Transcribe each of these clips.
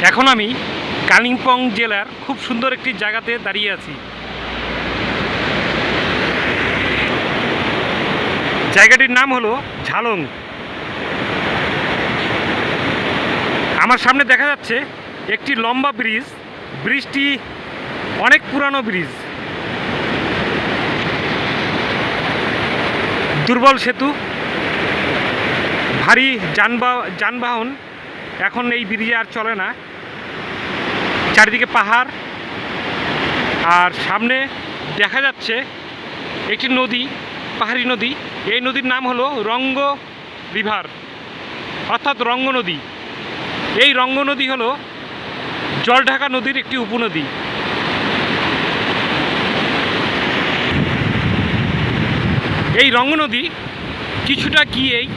এখন আমি কালিম্পং জেলার খুব সুন্দর একটি জায়গাতে দাঁড়িয়ে আছি। জায়গাটির নাম হলো ঝালং। আমার সামনে দেখা যাচ্ছে একটি লম্বা ব্রিজ। ব্রিজটি অনেক পুরানো ব্রিজ, দুর্বল সেতু। ভারী যানবাহন এখন এই ব্রিজে আর চলে না। চারিদিকে পাহাড়, আর সামনে দেখা যাচ্ছে একটি নদী, পাহাড়ি নদী। এই নদীর নাম হলো রঙ্গ রিভার, অর্থাৎ রঙ্গ নদী। এই রঙ্গ নদী হলো জলঢাকা নদীর একটি উপনদী। এই রঙ্গ নদী কিছুটা গিয়েই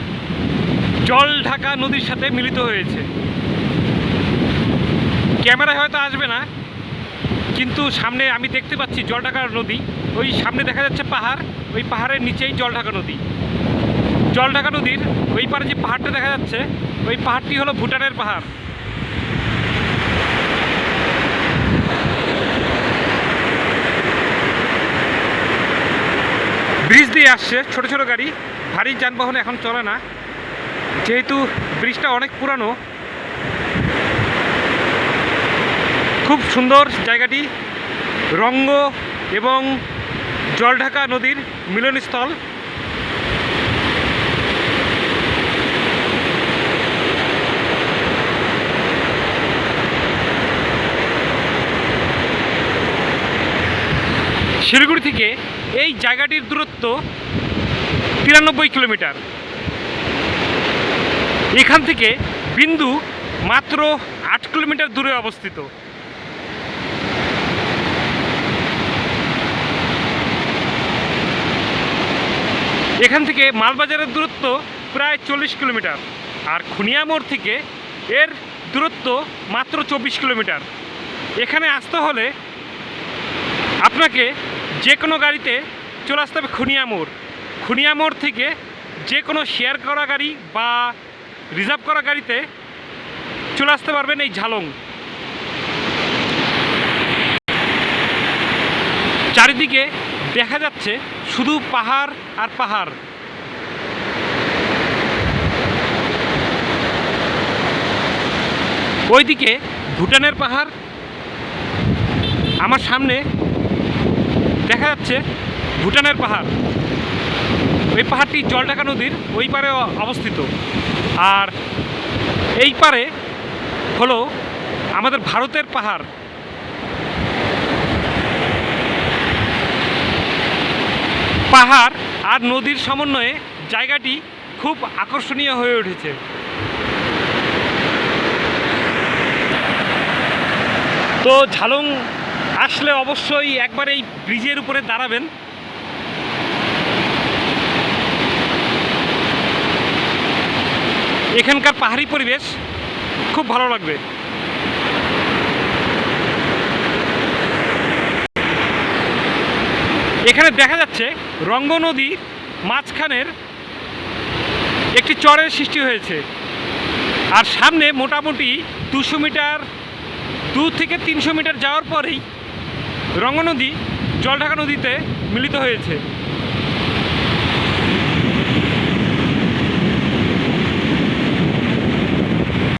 জলঢাকা নদীর সাথে মিলিত হয়েছে। ক্যামেরায় হয়তো আসবে না, কিন্তু সামনে আমি দেখতে পাচ্ছি জলঢাকা নদী। ওই সামনে দেখা যাচ্ছে পাহাড়, ওই পাহাড়ের নিচেই জলঢাকা নদী। জলঢাকা নদীর ওই পারে যে পাহাড়টা দেখা যাচ্ছে, ওই পাহাড়টি হলো ভুটানের পাহাড়। ব্রিজ দিয়ে আসছে ছোট ছোট গাড়ি, ভারী যানবাহন এখন চলে না, যেহেতু ব্রিজটা অনেক পুরানো। খুব সুন্দর জায়গাটি, রঙ্গ এবং জলঢাকা নদীর মিলনস্থল। শিলিগুড়ি থেকে এই জায়গাটির দূরত্ব 93 কিলোমিটার। এখান থেকে বিন্দু মাত্র 8 কিলোমিটার দূরে অবস্থিত। এখান থেকে মালবাজারের দূরত্ব প্রায় 40 কিলোমিটার, আর খুনিয়ামোড় থেকে এর দূরত্ব মাত্র 24 কিলোমিটার। এখানে আসতে হলে আপনাকে যে কোনো গাড়িতে চলে আসতে হবে খুনিয়ামোড়। খুনিয়ামোড় থেকে যে কোনো শেয়ার করা গাড়ি বা রিজার্ভ করা গাড়িতে চলে আসতে পারবেন এই ঝালং। চারিদিকে দেখা যাচ্ছে শুধু পাহাড় আর পাহাড়। ওইদিকে ভুটানের পাহাড়, আমার সামনে দেখা যাচ্ছে ভুটানের পাহাড়। ওই পাহাড়টি জলঢাকা নদীর ওই পারে অবস্থিত, আর এই পারে হলো আমাদের ভারতের পাহাড়। পাহাড় আর নদীর সমন্বয়ে জায়গাটি খুব আকর্ষণীয় হয়ে উঠেছে। তো ঝালং আসলে অবশ্যই একবার এই ব্রিজের উপরে দাঁড়াবেন। এখানকার পাহাড়ি পরিবেশ খুব ভালো লাগবে। এখানে দেখা যাচ্ছে রঙ্গ নদীর মাঝখানের একটি চরের সৃষ্টি হয়েছে, আর সামনে মোটামুটি 200 মিটার, 2 থেকে 300 মিটার যাওয়ার পরেই রঙ্গ নদী জলঢাকা নদীতে মিলিত হয়েছে।